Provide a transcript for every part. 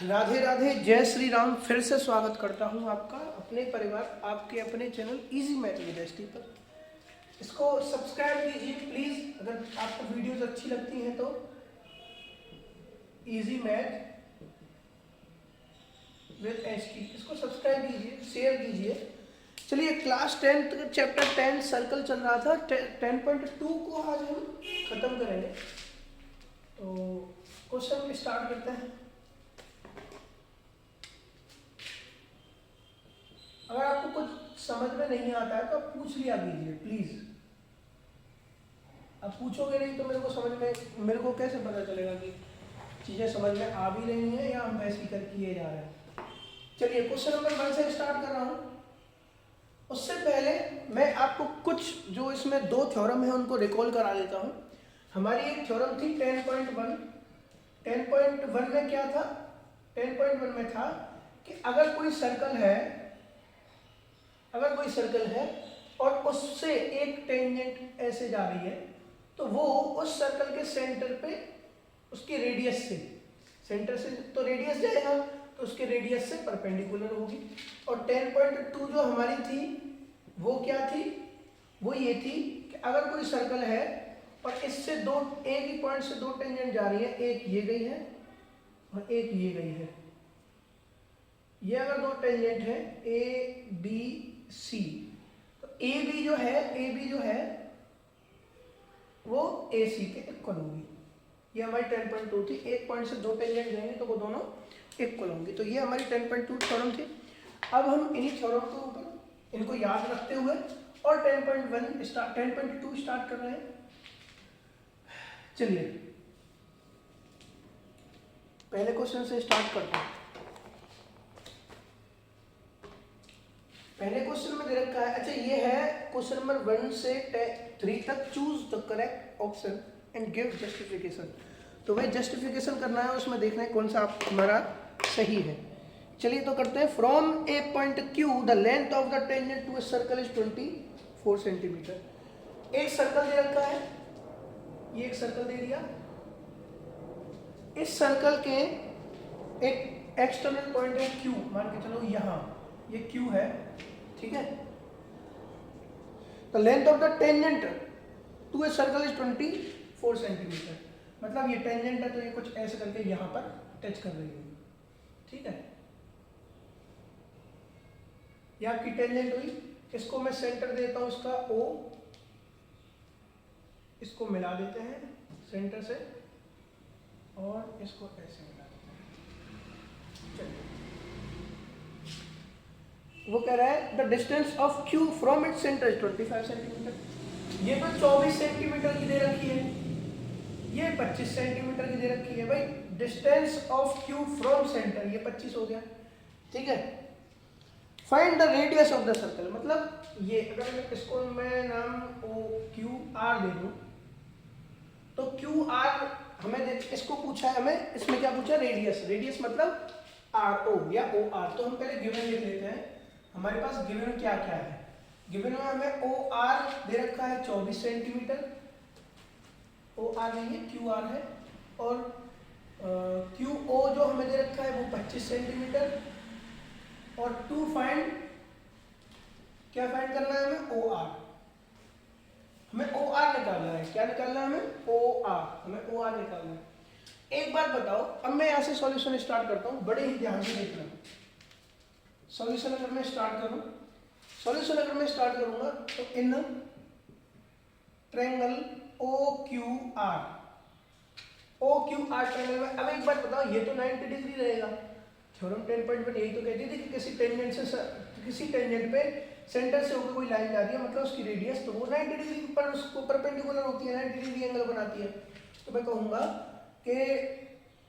राधे राधे, जय श्री राम। फिर से स्वागत करता हूं आपका अपने परिवार, आपके अपने channel easy math with ST पर। इसको सब्सक्राइब कीजिए प्लीज़, अगर आपको वीडियोस अच्छी लगती हैं तो। इजी मैथ विद एसटी, इसको सब्सक्राइब कीजिए, शेयर कीजिए। चलिए, क्लास 10 चैप्टर 10 सर्कल चल रहा था। 10.2 को आज हम खत्म करेंगे, तो क्वेश्चन स्टार्ट करते हैं। अगर आपको कुछ समझ में नहीं आता है तो आप पूछ लिया कीजिए प्लीज। अब पूछोगे नहीं तो मेरे को कैसे पता चलेगा कि चीजें समझ में आ भी रही हैं या हम वैसे ही कर किए जा रहे हैं। चलिए, क्वेश्चन नंबर 1 से स्टार्ट कर रहा हूं। उससे पहले मैं आपको कुछ जो इसमें दो थ्योरम है उनको रिकॉल करा देता हूं। हमारी एक थ्योरम थी 10.1। 10.1 में क्या था? 10.1 में था कि अगर कोई सर्कल है और उससे एक टेंजेंट ऐसे जा रही है, तो वो उस सर्कल के सेंटर पे उसके रेडियस से, सेंटर से तो रेडियस जाएगा, तो उसके रेडियस से परपेंडिकुलर होगी। और 10.2 जो हमारी थी वो क्या थी? वो ये थी कि अगर कोई सर्कल है और इससे एक ही पॉइंट से दो टेंजेंट जा रही है, एक ये गई है और एक ये गई है। ये अगर दो टेंजेंट है ए बी सी, तो ए बी जो है वो ए सी के इक्वल होगी। ये हमारी 10.2 थी। एक पॉइंट से दो टेंजेंट जाएंगे तो वो दोनों इक्वल होंगी। तो ये हमारी 10.2 थ्योरम थी। अब हम इन्हीं थ्योरम के ऊपर इनको याद रखते हुए और 10.2 स्टार्ट कर रहे हैं। चलिए, पहले क्वेश्चन से स्टार्ट करते हैं। पहले क्वेश्चन में दे रखा है, अच्छा ये है क्वेश्चन नंबर 1 से 3 तक। Choose the correct option and give justification. तो वह जस्टिफिकेशन करना है, उसमें देखना है कौन सा हमारा सही है। चलिए तो करते हैं। From a point Q the length of the tangent to a circle is 24 centimetre. एक सर्कल दे रखा है, ये एक सर्कल दे दिया। इस सर्कल के एक एक्सटर्नल पॉइंट है क्यू, मान के चलो यहां ये क्यू है, ठीक है। The length of the tangent to a circle is 24 centimetre. मतलब ये टेंजेंट है तो ये कुछ ऐसे करके यहां पर टच कर रही है, ठीक है। ये आपकी टेंजेंट हुई। इसको मैं सेंटर देता हूं, इसका ओ, इसको मिला देते हैं सेंटर से और इसको ऐसे मिला देते हैं। चलिए, वो कह रहा है the distance of Q from its centre is 25 centimetre. ये तो 24 सेंटीमीटर की दे रखी है, ये 25 सेंटीमीटर की दे रखी है। भाई distance of Q from centre ये 25 हो गया, ठीक है। Find the radius of the circle, मतलब ये अगर इसको मैं नाम ओ क्यू आर दे दूं, तो क्यू आर हमें इसको पूछा है, हमें इसमें क्या पूछा? रेडियस। रेडियस मतलब आर ओ या ओ आर। तो हम पहले गिवन लिख लेते हैं। हमारे पास गिवन क्या क्या है? गिवन में हमें ओ आर दे रखा है 24 सेंटीमीटर। ओ आर नहीं है, क्यू आर है। और क्यू ओ जो हमें दे रखा है वो 25 सेंटीमीटर। और टू फाइंड, क्या फाइंड करना है हमें? O R. हमें ओ आर निकालना है। क्या निकालना है हमें? O R. हमें ओ आर निकालना है। एक बात बताओ, अब मैं यहाँ से सॉल्यूशन स्टार्ट करता हूँ, बड़े ही ध्यान से देखना। सॉल्यूशन अगर मैं स्टार्ट करूंगा तो in triangle O Q R triangle में, अब एक बात बताओ, ये तो 90 डिग्री रहेगा। थ्योरम 10.1 यही तो कहती थी कि किसी टेंजेंट पे सेंटर से होकर कोई लाइन जा रही है, मतलब उसकी रेडियस तो वो 90 डिग्री पर उसको परपेंडिकुलर होती है, 90 डिग्री एंगल बनाती है। तो मैं कहूंगा कि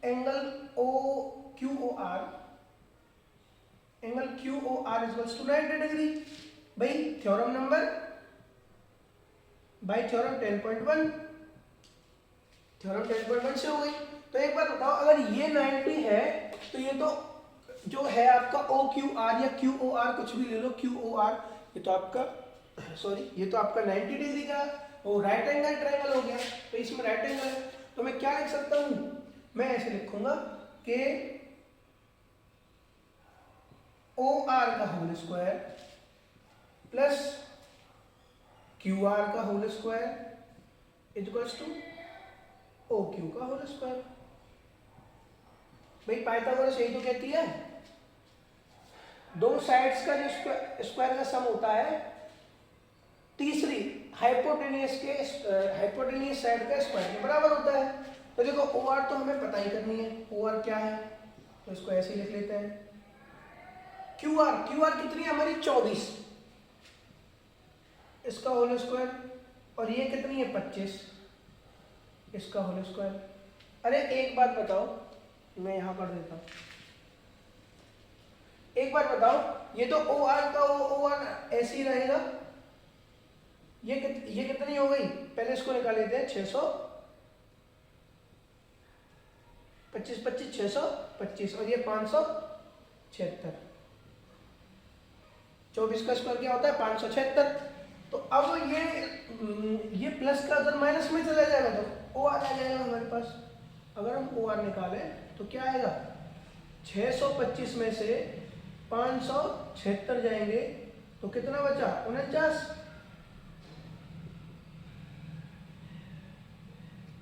angle O Q O R is equals to 90 degree. भाई theorem number by theorem 10.1, theorem 10.1 से हो गई। तो एक बार बताओ, अगर ये 90 है तो ये तो जो है आपका ओ क्यू आर या क्यू ओ आर, कुछ भी ले लो, क्यू ओ आर, ये तो आपका 90 डिग्री का वो राइट एंगल ट्रायंगल हो गया। तो इसमें राइट एंगल है, तो मैं क्या लिख सकता हूं? मैं ऐसे लिखूंगा कि ओ आर का whole square plus Q R का whole square equals to O Q का होल स्क्वायर। भाई पाइथागोरस यही तो कहती है, दो साइड्स का जो स्क्वायर का सम होता है तीसरी हाइपोटेनियस साइड का स्क्वायर के बराबर होता है। तो देखो ओ आर तो हमें पता ही करनी है, ओ आर क्या है, तो इसको ऐसे ही लिख लेते हैं। क्यू आर कितनी है हमारी 24, इसका होल स्क्वायर, और ये कितनी है 25, इसका होल स्क्वायर। अरे एक बात बताओ, मैं यहां कर देता हूं, एक बार बताओ, ये तो ओ आर का ओ आर ऐसे ही रहेगा, ये कितनी हो गई, पहले इसको निकाल लेते हैं 600, 25 25 625, और ये 576, 24 का स्क्वायर क्या होता है 576। तो अब ये प्लस का अगर माइनस में चला जाएगा तो ओ आर आ जाएगा हमारे पास। अगर हम ओ आर निकालें तो क्या आएगा, 625 में से 576 जाएंगे तो कितना बचा 49,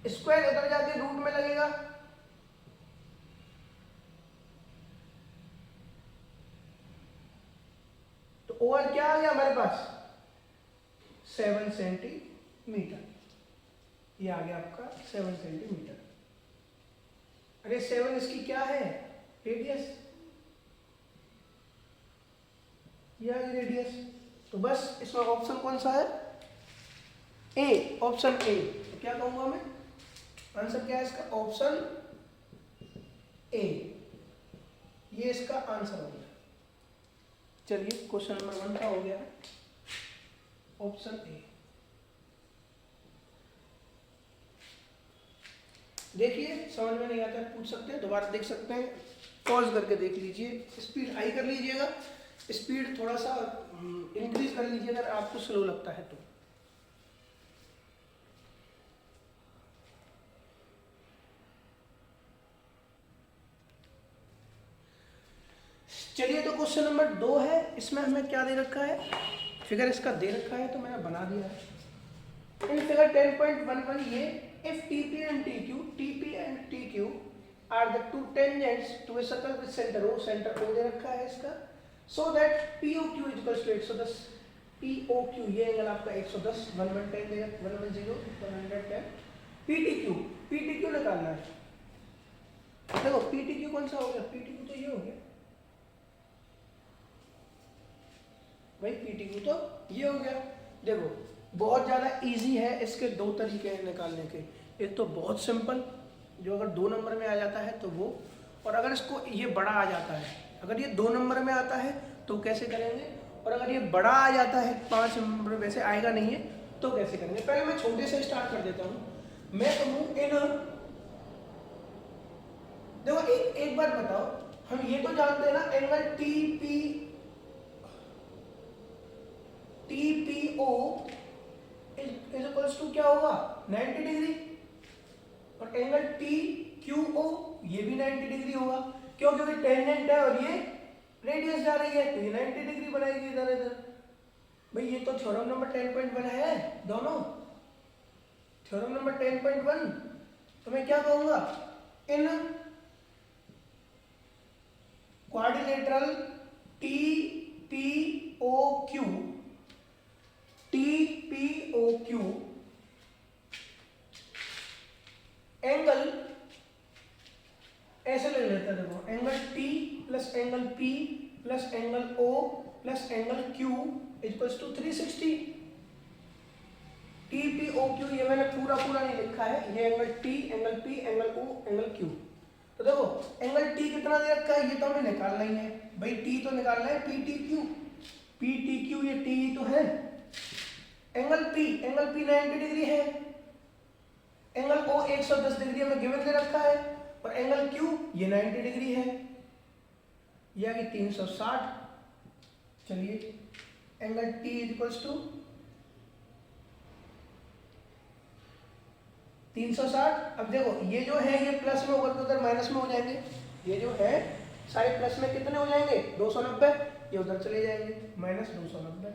स्क्वायर इधर जाके रूट में लगेगा, तो ओ आर क्या आ गया हमारे पास 7 सेंटीमीटर, ये आ गया आपका 7 सेंटीमीटर। अरे 7 इसकी क्या है रेडियस, ये आ गई रेडियस। तो बस इसमें ऑप्शन कौन सा है, ए, ऑप्शन ए। तो क्या कहूंगा मैं, आंसर क्या है इसका, ऑप्शन ए, ये इसका आंसर हो गया। चलिए क्वेश्चन नंबर 1 का हो गया ऑप्शन ए। देखिए समझ में नहीं आता है पूछ सकते हैं, दोबारा देख सकते हैं, पॉज करके देख लीजिए, स्पीड हाई कर लीजिएगा, स्पीड थोड़ा सा इंक्रीज कर लीजिए अगर आपको स्लो लगता है तो। चलिए तो क्वेश्चन नंबर 2 है, इसमें हमें क्या दे रखा है, फिगर इसका दे रखा है तो मैंने बना दिया है। इन फिगर 10.11 ये if TP and TQ are the two tangents to a circle with center O दे रखा है इसका, so that POQ is equals to 110, POQ ये एंगल आपका 110, 110 देगा, 110 110, PTQ निकालना है। देखो PTQ कौन सा हो गया, PTQ तो ये हो गया भाई, PTQ तो ये हो गया। देखो बहुत ज़्यादा इजी है, इसके दो तरीके हैं निकालने के, एक तो बहुत सिंपल जो अगर 2 नंबर में आ जाता है तो वो, और अगर इसको ये बड़ा आ जाता है, अगर ये 2 नंबर में आता है तो कैसे करेंगे, और अगर ये बड़ा आ जाता है 5 नंबर में वैसे आएगा नहीं है तो कैसे करेंगे। पहले मैं छोटे से स्टार्ट कर देता हूँ, मैं कहूँ इन, देखो एक बार बताओ, हम ये तो जानते हैं ना angle TPO is equals to क्या होगा 90 डिग्री, और एंगल TQO ये भी 90 डिग्री होगा, क्यों, क्योंकि टेंजेंट है और ये रेडियस जा रही है तो ये 90 डिग्री बनाएगी इधर इधर। भाई ये तो थ्योरम नंबर 10.1 है दोनों, थ्योरम नंबर 10.1। तो मैं क्या कहूंगा, इन क्वाड्रिलेटरल TPOQ एंगल ऐसे ले लेते हैं, देखो angle T plus angle P plus angle O plus angle Q equals to 360। TPOQ ये मैंने पूरा नहीं लिखा है, ये angle T, angle P, angle O, angle Q। तो देखो एंगल T कितना दे रखा है, ये तो हमें निकालना ही है भाई, T तो निकालना है, PTQ ये T तो है। एंगल P 90 डिग्री है, एंगल O 110 डिग्री हमें गिवन दे रखा है, और एंगल Q ये 90 डिग्री है, ये आ गई 360। चलिए एंगल T इक्वल्स टू 360। अब देखो ये जो है ये प्लस में होकर तो उधर माइनस में हो जाएंगे, ये जो है सारे प्लस में कितने हो जाएंगे 290, ये उधर चले जाएंगे माइनस 290,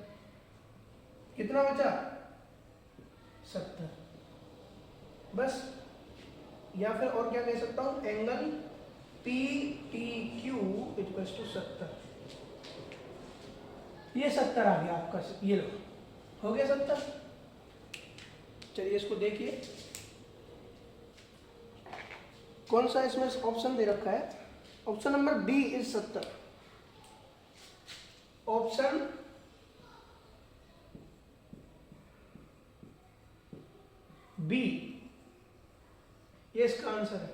कितना बचा 70। बस, या फिर और क्या कह सकता हूं, angle P T Q equals to 70, ये 70 आ गया आपका, ये लो हो गया 70। चलिए इसको देखिए कौन सा इसमें ऑप्शन दे रखा है, option number B is 70, option B ये इसका आंसर है।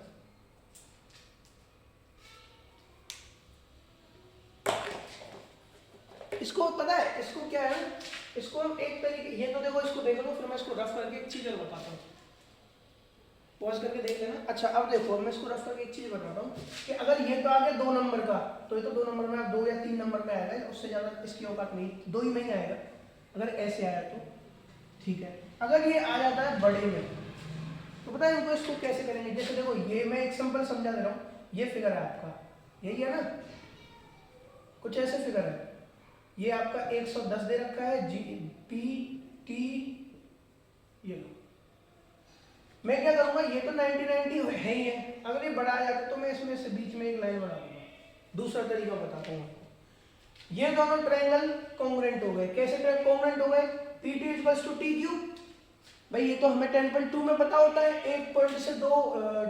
इसको पता है, इसको क्या है, इसको हम एक तरीके, ये तो देखो इसको देख लो, फिर मैं इसको रफ करके एक चीज और बताता हूँ, पॉज करके देख लेना। अच्छा अब देखो मैं इसको रफ करके एक चीज बताता हूँ कि अगर ये तो आ गया 2 नंबर का, तो ये तो 2 नंबर में 2 या 3 नंबर में आएगा, उससे ज्यादा इसकी औकात नहीं, 2 ही में ही आएगा अगर ऐसे आया तो, ठीक है। अगर ये आ जाता है बड़े में, तो पता है इनको इसको कैसे करेंगे, जैसे देखो ये मैं एक सिंपल समझा दे रहा हूँ, ये फिगर है आपका, यही है ना, कुछ ऐसे फिगर है, ये आपका 110 दे रखा है, जी पी टी, ये लो, मैं क्या करूंगा, ये तो 90-90 है ही है, अगर ये बढ़ा जाता तो मैं इसमें से बीच में एक लाइन बढ़ा दूंगा। दूसरा तरीका बताता हूँ आपको, ये दोनों ट्रायंगल कॉन्ग्रुएंट हो गए, कैसे कॉन्ग्रुएंट हो गए, P T equals to T Q, भाई ये तो हमें 10.2 में पता होता है, एक पॉइंट से 2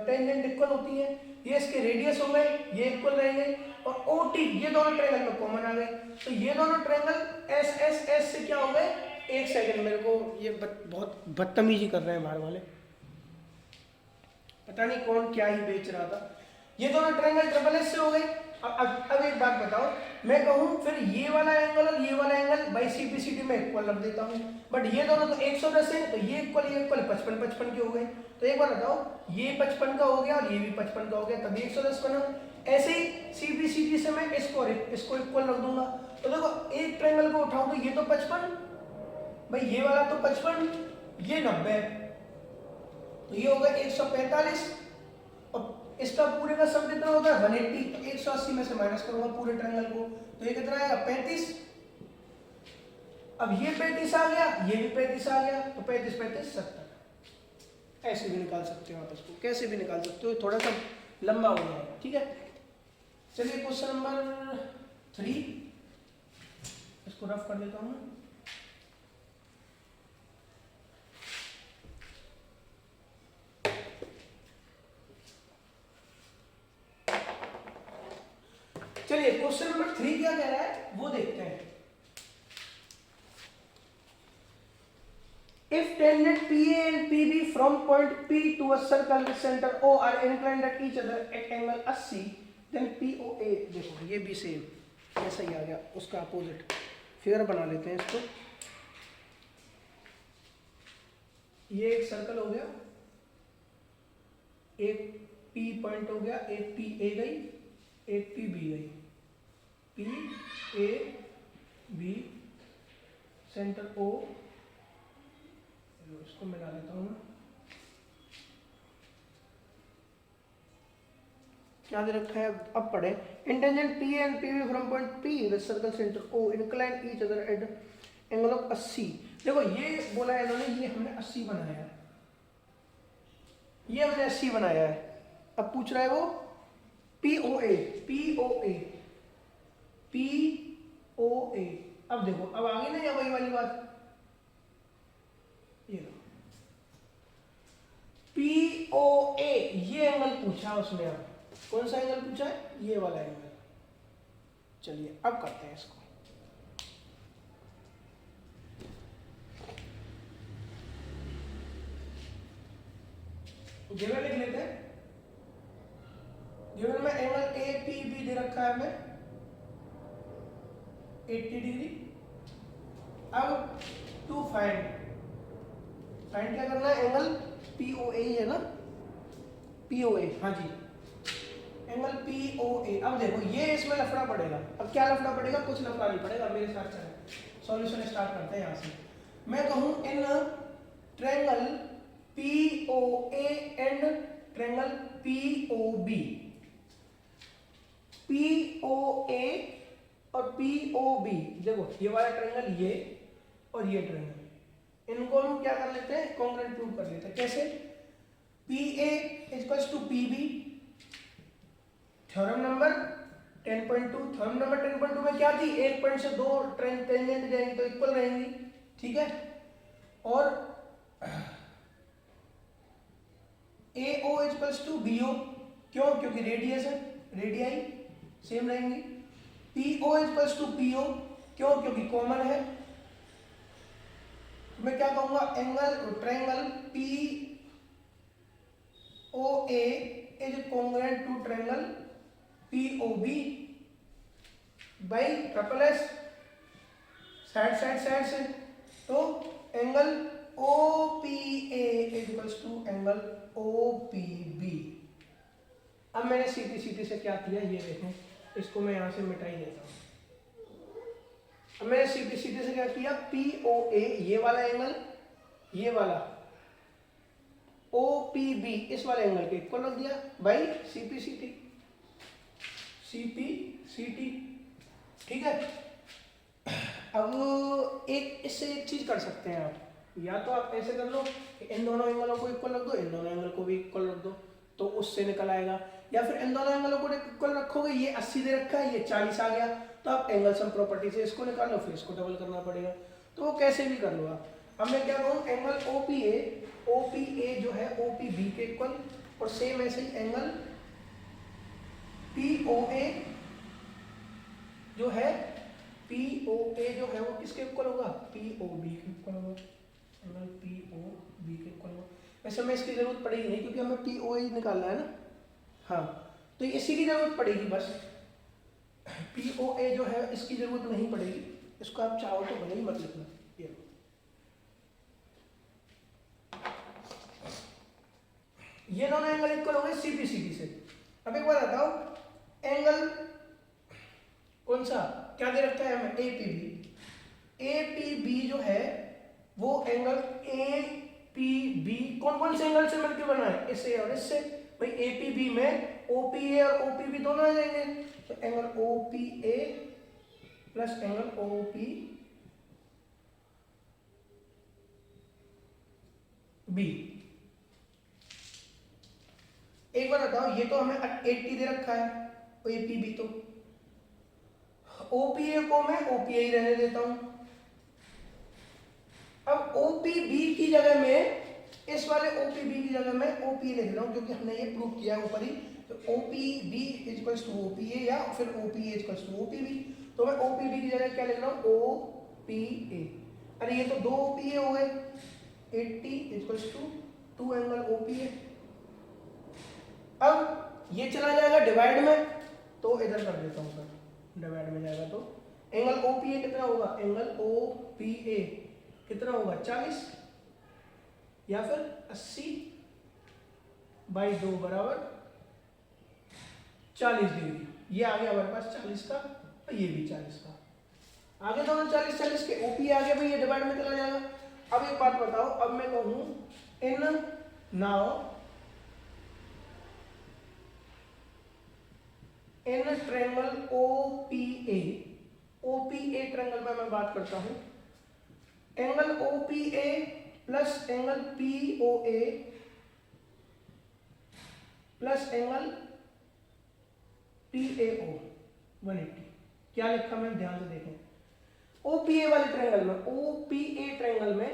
टेंजेंट इक्वल होती है, ये इसके रेडियस हो गए, ये इक्वल रहेंगे, और ओ टी ये दोनों ट्रायंगल में कॉमन आ गए, तो ये दोनों ट्रायंगल एस एस एस से क्या हो गए, एक सेकंड, मेरे को ये बहुत बदतमीजी कर रहे हैं बाहर वाले, पता नहीं कौन क्या ही बेच रहा था, ये दोनों ट्रायंगल ट्रिपल एस से हो गए। अब एक बात बताओ, मैं कहूं फिर ये वाला एंगल और ये वाला एंगल बाई सीपीसीटी में इक्वल रख देता हूं, बट ये दोनों तो 110 है, तो ये इक्वल 55 के हो गए, तो एक बार बताओ, ये 55 का हो गया और ये भी 55 का हो गया, तभी 110 बना। ऐसे ही सीपीसीटी से मैं इसको इक्वल रख दूंगा, तो देखो एक ट्रायंगल को उठाऊं तो ये तो 55, भाई ये वाला तो 55, ये 90, तो ये होगा 145, और इसका पूरे का सम कितना होगा 180, तो 180 में से माइनस करूंगा पूरे ट्रायंगल को, तो ये कितना आएगा 35। अब ये 35 आ गया, ये भी 35 आ गया, तो 35 35 70। ऐसे भी निकाल सकते हो आप इसको, कैसे भी निकाल सकते हो, थोड़ा सा लंबा हो जाएगा, ठीक है। चलिए क्वेश्चन नंबर 3, इसको रफ कर देता हूं। चलिए क्वेश्चन नंबर 3 क्या कह रहा है वो देखते हैं। If tangent PA and PB from point P to a circle with center O are inclined at each other at angle 80, then POA, देखो ये भी सेम ऐसा ही आ गया, उसका अपोजिट फिगर बना लेते हैं इसको। ये एक सर्कल हो गया, एक P पॉइंट हो गया, एक PA गई, एक PB गई, PAB सेंटर O, इसको मिला लेता हूं, क्या दे रखा है अब पढ़े। Tangents P and PB from point P with circle centre O incline each other at angle of 80। देखो ये बोला है इन्होंने, ये हमने 80 बनाया है, ये हमने 80 बनाया है। अब पूछ रहा है वो POA, POA, POA। अब देखो अब आगे ना या वही वाली बात, ये POA ये एंगल पूछा उसने, अब कौन सा एंगल पूछा है, ये वाला एंगल। चलिए अब करते हैं इसको। गिवन लिख लेते हैं। गिवन में एंगल APB दे रखा है हमें 80 डिग्री। अब टू फाइंड क्या करना है, एंगल POA है ना, POA, हाँ जी एंगल POA। अब देखो ये इसमें लफड़ा पड़ेगा, अब क्या लफड़ा पड़ेगा, कुछ लफड़ा नहीं पड़ेगा, मेरे साथ चले। सॉल्यूशन स्टार्ट करते हैं यहाँ से। मैं कहूँ in triangle POA and triangle POB, POA और POB, देखो ये वाला ट्रायंगल ये और ये ट्रायंगल, इनको हम क्या कर लेते हैं, कॉन्ग्रुएंट प्रूव कर लेते हैं। कैसे? PA equals to PB, theorem number 10.2। Theorem number 10.2 में क्या थी, एक पॉइंट से दो टेंजेंट जाएंगी तो इक्वल रहेंगी, ठीक है। और AO इक्वल्स टू BO, क्यों? क्योंकि रेडियस है, रेडियाई सेम रहेंगी। PO इक्वल्स टू PO, क्यों? क्योंकि कॉमन है। मैं क्या कहूंगा, angle triangle POA is congruent to triangle POB by triple S, side side side से, तो एंगल OPA इक्वल्स टू एंगल OPB। अब मैंने सीधी सीधी से क्या किया, ये देखें, इसको मैं यहां से मिटा ही देता हूं। अब मैंने सीधी सीधी से क्या किया, POA ये वाला एंगल, ये वाला OPB इस वाले एंगल के इक्वल रख दिया बाई CP ठीक है। अब इससे एक चीज कर सकते हैं आप, या तो आप ऐसे कर लो कि इन दोनों एंगलों को इक्वल रख दो, इन दोनों एंगल को भी इक्वल रख दो, तो उससे निकल आएगा। या फिर इन दोनों एंगलों को इक्वल रखोगे, ये 80 दे रखा है, ये 40 आ गया, तो आप एंगल सम प्रॉपर्टी से इसको निकालो, फिर इसको डबल करना पड़ेगा, तो वो कैसे भी कर लो आप। अब मैं क्या कहूँ, एंगल OPA जो है OPB के इक्वल, और सेम ऐसे ही एंगल POA जो है वो किसके इक्वल होगा, POB के इक्वल होगा, एंगल POB के इक्वल होगा। वैसे हमें इसकी जरूरत पड़ेगी नहीं, क्योंकि हमें POA निकालना है ना, हाँ, तो इसी की जरूरत पड़ेगी बस। POA जो है इसकी जरूरत नहीं पड़ेगी, इसको आप चाहो तो भले ही मत लिखना। ये दोनों एंगल इक्वल हो गए CP से। अब एक बार बताओ, एंगल कौन सा क्या दे रखा है हमें, APB जो है वो एंगल APB कौन कौन से एंगल से मिलकर बना है, इससे और इससे। भाई APB में OPA और OPB दोनों आ जाएंगे, तो एंगल OPA प्लस एंगल OPB। एक बार बताओ, ये तो हमें 80 दे रखा है, APB, तो OPA को मैं OPA ही रहने देता हूं। अब OPB की जगह में, इस वाले OPB की जगह में OPA लिख रहा हूं, क्योंकि हमने ये प्रूव किया है ऊपर ही, तो OPB इक्वल्स टू OPA या फिर OPA इक्वल्स टू OPB। तो मैं OPB की जगह क्या लिख रहा हूं, OPA। अरे ये तो दो OPA हो गए, 80 इक्वल्स टू 2 एंगल OPA। अब ये चला जाएगा डिवाइड में, तो इधर कर देता हूं सर, डिवाइड में जाएगा तो एंगल OPA कितना होगा, एंगल OPA कितना होगा, 40 या फिर 80/2 बराबर 40 डिग्री। ये आ गया हमारे पास 40 का, और ये भी 40 का, आगे दोनों 40 के। OPA आ गया भाई, ये डिवाइड में चला जाएगा। अब एक बात बताओ, अब मैं कहूं in now in triangle OPA triangle में मैं बात करता हूं, angle OPA plus angle POA plus angle PAO 180। क्या लिखा मैंने, ध्यान से देखें। OPA वाले ट्रायंगल में, OPA ट्रायंगल में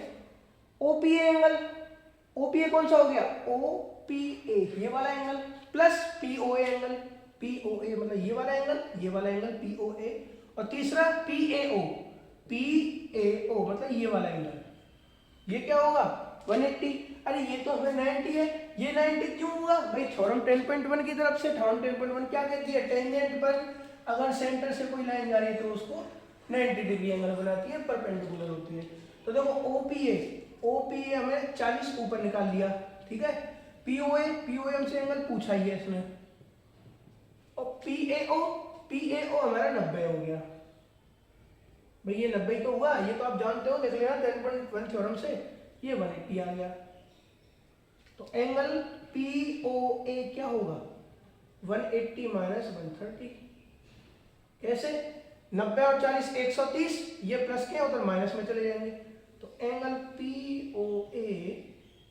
OPA एंगल, OPA कौन सा हो गया, OPA ये वाला angle, plus POA angle, POA मतलब ये वाला एंगल POA, और तीसरा PAO मतलब ये वाला एंगल, ये क्या होगा 180। अरे ये तो हमें 90 है, ये 90 क्यों हुआ भाई, थ्योरम 10.1 की तरफ से। थ्योरम 10.1 क्या कहती है, टेंजेंट पर अगर सेंटर से कोई लाइन जा रही है तो उसको 90 डिग्री एंगल बनाती है, परपेंडिकुलर होती है। तो देखो OPA हमें 40 ऊपर निकाल लिया, ठीक है। POA हमसे एंगल पूछा ही है इसने, और PAO हमारा 90 हो गया भाई, ये 90 तो हुआ, ये तो आप जानते हो, देख लेना 10.1 थ्योरम से, ये 180 आ गया। तो एंगल POA क्या होगा, 180 माइनस 130, कैसे? 90 और 40 130, ये प्लस के उधर माइनस में चले जाएंगे, तो एंगल POA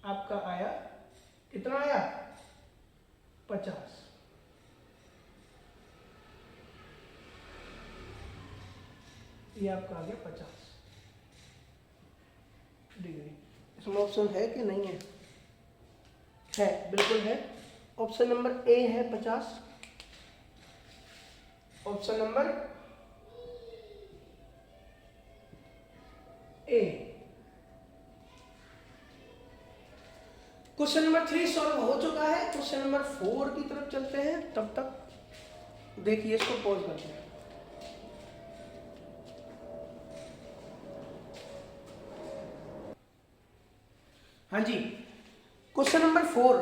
आपका आया कितना आया? 50। ये आपका आ गया 50 डिग्री। इसमें ऑप्शन है कि नहीं है? है, बिल्कुल है। ऑप्शन नंबर ए है 50। Option number A. Question number 3 solve हो चुका है। क्वेश्चन नंबर 4 की तरफ चलते हैं। तब तक देखिए, इसको पॉज करते हैं। हाँ जी, क्वेश्चन नंबर 4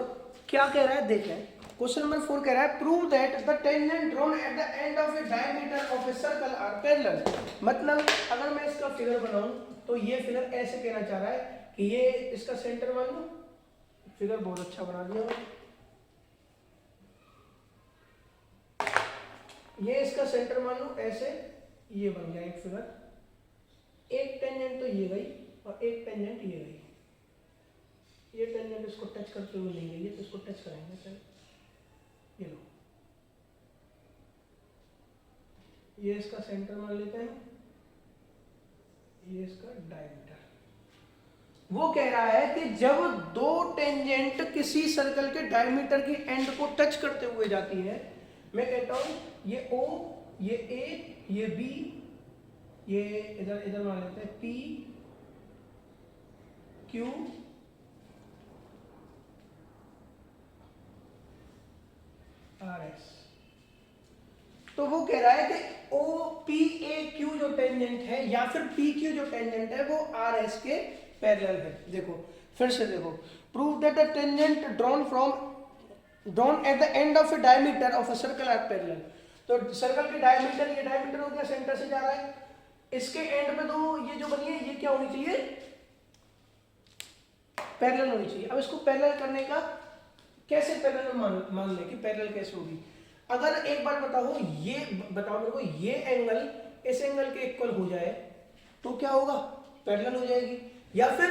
क्या कह रहा है देखें। क्वेश्चन नंबर 4 कह रहा है prove that the tangent drawn at the end of a diameter of a circle are parallel. मतलब अगर मैं इसका फिगर बनाऊं तो ये फिगर ऐसे कहना चाह रहा है कि ये इसका सेंटर मान लो। फिगर बहुत अच्छा बना दिया, ये इसका सेंटर मान लो ऐसे, ये बन गया एक फिगर। एक टेंजेंट तो ये गई और एक टेंजेंट ये गई। ये टेंजेंट इसको टच करते हुए नहीं गई है, तो इसको टच कराएंगे। चल ये लो, ये इसका सेंटर मान लेते हैं, ये इसका डायमीटर। वो कह रहा है कि जब दो टेंजेंट किसी सर्कल के डायमीटर की एंड को टच करते हुए जाती है, मैं कहता हूं ये O, ये A, ये B, ये इधर इधर मान लेते हैं P, Q, RS। तो वो कह रहा है कि OPAQ जो टेंजेंट है या फिर PQ जो टेंजेंट है वो RS के पैरेलल है। देखो फिर से देखो, prove that the tangent drawn at the end of a diameter of a circle are parallel. तो सर्कल के डायमीटर, ये डायमीटर हो गया, सेंटर से जा रहा है, इसके एंड में तो ये जो बनी है ये क्या होनी चाहिए? पैरेलल होनी चाहिए। अब इसको पैरेलल करने का कैसे पैरेलल मान ले कि पैरेलल कैसे होगी? अगर एक बार बताओ, ये बताओ मेरे को, ये एंगल इस एंगल के इक्वल हो जाए तो क्या होगा? पैरेलल हो जाएगी। या फिर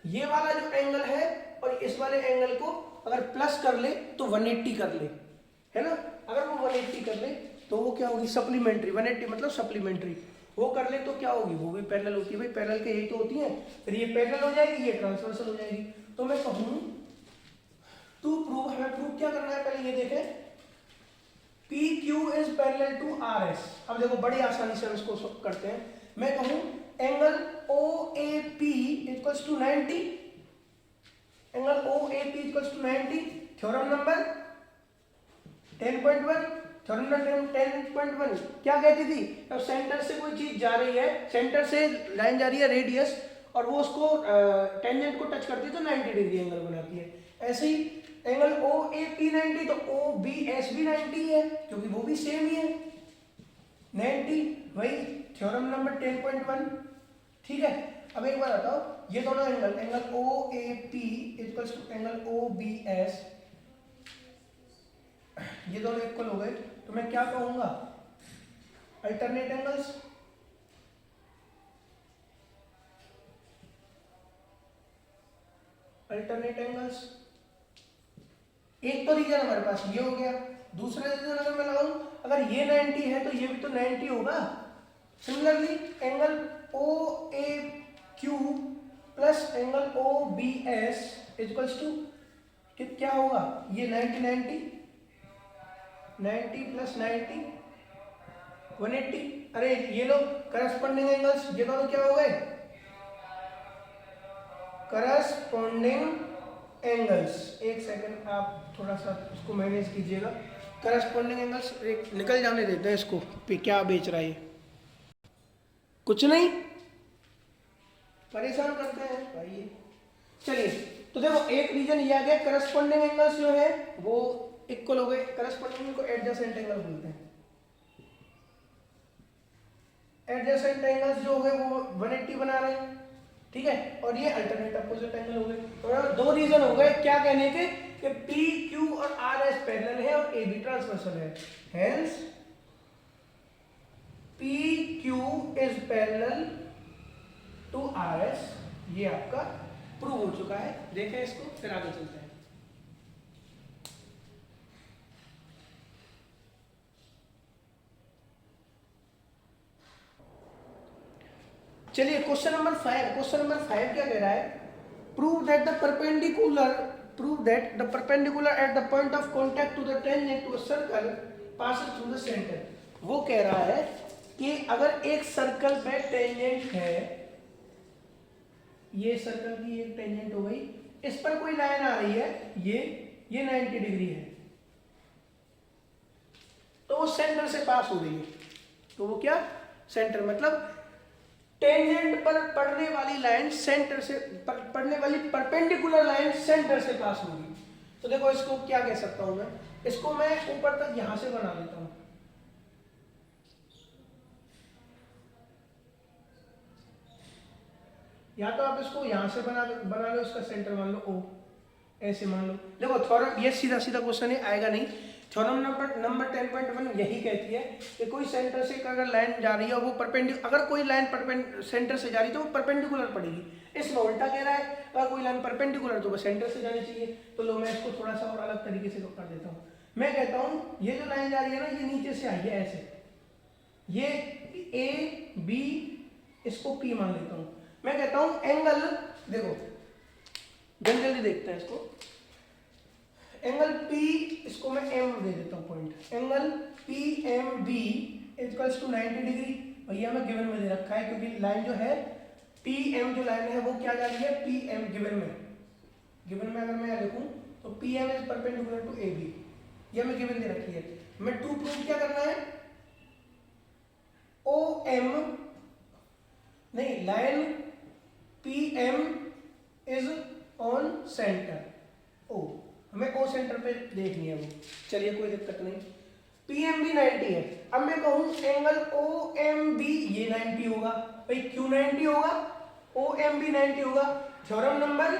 ये वाला जो एंगल है और इस वाले एंगल को अगर प्लस कर ले तो 180 कर ले, है ना? अगर वो 180 कर ले तो वो क्या होगी? सप्लीमेंट्री। 180 मतलब सप्लीमेंट्री। वो कर ले तो क्या होगी? वो भी पैरेलल होती है। भाई पैरेलल के यही तो होती है। फिर ये पैरेलल हो जाएगी, ये ट्रांसवर्सल हो जाएगी। तो मैं कहूं टू प्रूव, हमें प्रूव क्या करना है? पहले ये देखें, PQ is parallel to RS। अब देखो बड़ी आसानी से हम इसको करते हैं। मैं कहूं angle OAP equals to 90, angle OAP equals to 90। Theorem number 10.1, theorem number 10.1 क्या कहती थी? अब सेंटर से कोई चीज जा रही है, सेंटर से लाइन जा रही है रेडियस, और वो उसको टेंजेंट को टच करती है तो 90 डिग्री एंगल बनाती है। ऐसे ही एंगल OAP 90 तो OBS भी 90 है, क्योंकि वो भी सेम ही है 90। वही थ्योरम नंबर 10.1। ठीक है, अब एक बार बताओ, ये दोनों angle, angle OAP equals to angle OBS, ये दोनों इक्वल हो गए, तो मैं क्या कहूंगा? Alternate angles. Alternate angles. एक तो रीजन हमारे पास ये हो गया। दूसरा रीजन अगर मैं लगाऊं, अगर ये 90 है तो ये भी तो 90 होगा। Similarly angle OAQ plus angle OBS equals to क्या होगा? ये 90 प्लस 90 180। अरे ये लोग करस्पॉन्डिंग एंगल्स, ये दोनों क्या हो गए? Corresponding angles. एक सेकंड आप थोड़ा सा इसको मैनेज कीजिएगा। करस्पॉन्डिंग एंगल्स एक निकल जाने देते हैं इसको, पे क्या बेच रहा है? कुछ नहीं, परेशान करते हैं भाई। चलिए तो देखो, एक रीजन ये आ गया, करस्पॉन्डिंग एंगल्स जो है वो इक्वल हो गए। करस्पॉन्डिंग को एडजेसेंट एंगल बोलते हैं। एडजेसेंट एंगल्स जो हो गए वो 180 बना रहे हैं, ठीक है, और ये अल्टरनेट अपोजिट एंगल हो गए। और दो रीजन हो गए क्या कहने के कि PQ और RS पैरेलल है और AB ट्रांसवर्सल है। Hence P Q is parallel to R S, ये आपका प्रूव हो चुका है। देखें इसको, फिर आगे चलते हैं। चलिए क्वेश्चन नंबर 5। क्वेश्चन नंबर 5 क्या कह रहा है? Prove that the perpendicular at the point of contact to the tangent to a circle passes through the centre. वो कह रहा है कि अगर एक सर्कल पे टेंजेंट है, ये सर्कल की एक टेंजेंट हो गई, इस पर कोई लाइन आ रही है, ये 90 डिग्री है, तो वो सेंटर से पास हो रही है। तो वो क्या? सेंटर, मतलब टेंजेंट पर पड़ने वाली लाइन सेंटर से पड़ने वाली परपेंडिकुलर लाइन सेंटर से पास होगी। तो देखो इसको क्या कह सकता हूं मैं, इसको मैं ऊपर तक यहां से बना देता हूं। या तो आप इसको यहां से बना लो, इसका सेंटर मान लो ओ, ऐसे मान लो। देखो थ्योरम, ये सीधा सीधा क्वेश्चन है, आएगा नहीं। थ्योरम नंबर 10.1 यही कहती है कि कोई सेंटर से अगर लाइन जा रही है और वो अगर कोई लाइन सेंटर से जा रही है तो वो परपेंडिकुलर पड़ेगी। इसमें उल्टा कह रहा है, अगर कोई लाइन परपेंडिकुलर तो वो सेंटर से जानी चाहिए। तो लो मैं इसको थोड़ा सा और अलग तरीके से कर देता हूँ। मैं कहता हूँ ये जो लाइन जा रही है ना, ये नीचे से आई है ऐसे, ये ए बी, इसको पी मान लेता हूँ। मैं कहता हूँ एंगल, देखो जल्दी देखते हैं इसको, एंगल P, इसको मैं M दे देता हूँ point, angle PMB equals to 90 degree. भैया मैं गिवन में दे रखा है, क्योंकि लाइन जो है PM जो लाइन है वो क्या जा रही है? PM गिवन में अगर मैं लिखूं तो PM is perpendicular to AB, ये मैं गिवन दे रखी है। मैं टू प्रूव क्या करना है? OM नहीं, line PM is on centre O, हमें O सेंटर पे देखनी है वो। चलिए कोई दिक्कत नहीं। PMB 90 है। अब मैं कहूँ एंगल OMB, ये 90 होगा भाई, क्यों 90 होगा? OMB 90 होगा। थ्योरम नंबर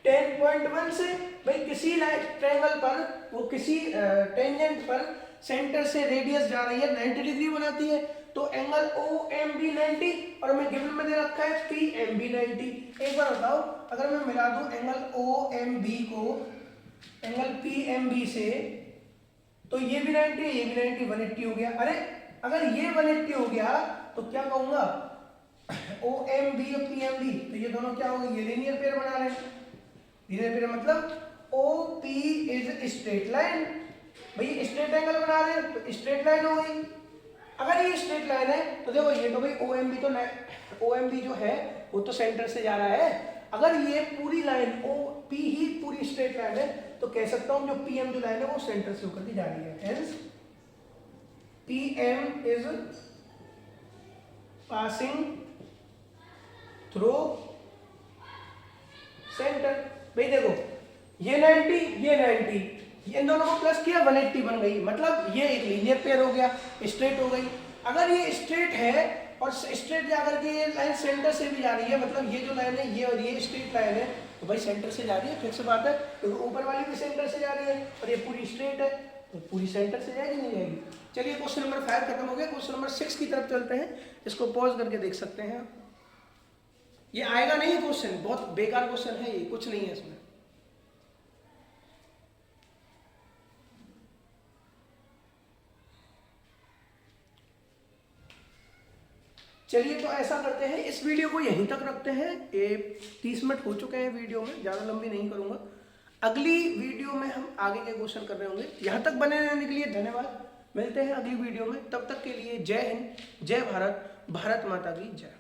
10.1 से भाई किसी ट्रायंगल पर, वो किसी टेंजेंट पर सेंटर से रेडियस जा रही है, 90 डिग्री बनाती है, तो एंगल OMB 90 और मैं गिवन में दे रखा है PMB 90। एक बार बताओ, अगर मैं मिला दूं एंगल OMB को एंगल PMB से, तो ये भी 90 है, ये भी 90, 180 हो गया। अरे अगर ये 180 हो गया तो क्या कहूंगा? OMB और PMB, तो ये दोनों क्या हो गए? ये लीनियर पेयर बना रहे हैं। लीनियर पेयर मतलब OP इज स्ट्रेट लाइन, भाई स्ट्रेट एंगल बना रहे हैं तो स्ट्रेट लाइन हो गई। अगर ये स्ट्रेट लाइन है तो देखो ये तो भाई OMB जो है वो तो सेंटर से जा रहा है। अगर ये पूरी लाइन OP ही पूरी स्ट्रेट लाइन है तो कह सकता हूं जो PM जो लाइन है वो सेंटर से होकर के जा रही है। Hence PM is passing through centre. भाई देखो ये 90, ये 90, इन दोनों को प्लस किया, 180 बन गई, मतलब ये एक लीनियर पेयर हो गया, स्ट्रेट हो गई। अगर ये स्ट्रेट है और स्ट्रेट जाकर के ये लाइन सेंटर से भी जा रही है, मतलब ये जो लाइन है ये और ये स्ट्रेट लाइन है, तो भाई सेंटर से जा रही है, फिक्स बात है, क्योंकि ऊपर वाली भी सेंटर से जा रही है और ये पूरी स्ट्रेट है, तो पूरी सेंटर से जाएगी नहीं जाएगी। चलिए क्वेश्चन नंबर 5 खत्म हो गया। क्वेश्चन नंबर 6 की तरफ चलते हैं, इसको पॉज करके देख सकते हैं। ये आएगा नहीं क्वेश्चन, बहुत बेकार क्वेश्चन है ये, कुछ नहीं है इसमें। चलिए तो ऐसा करते हैं, इस वीडियो को यहीं तक रखते हैं। ये 30 मिनट हो चुके हैं वीडियो में, ज़्यादा लंबी नहीं करूँगा। अगली वीडियो में हम आगे के क्वेश्चन कर रहे होंगे। यहाँ तक बने रहने के लिए धन्यवाद। मिलते हैं अगली वीडियो में, तब तक के लिए जय हिंद, जय भारत, भारत माता की जय।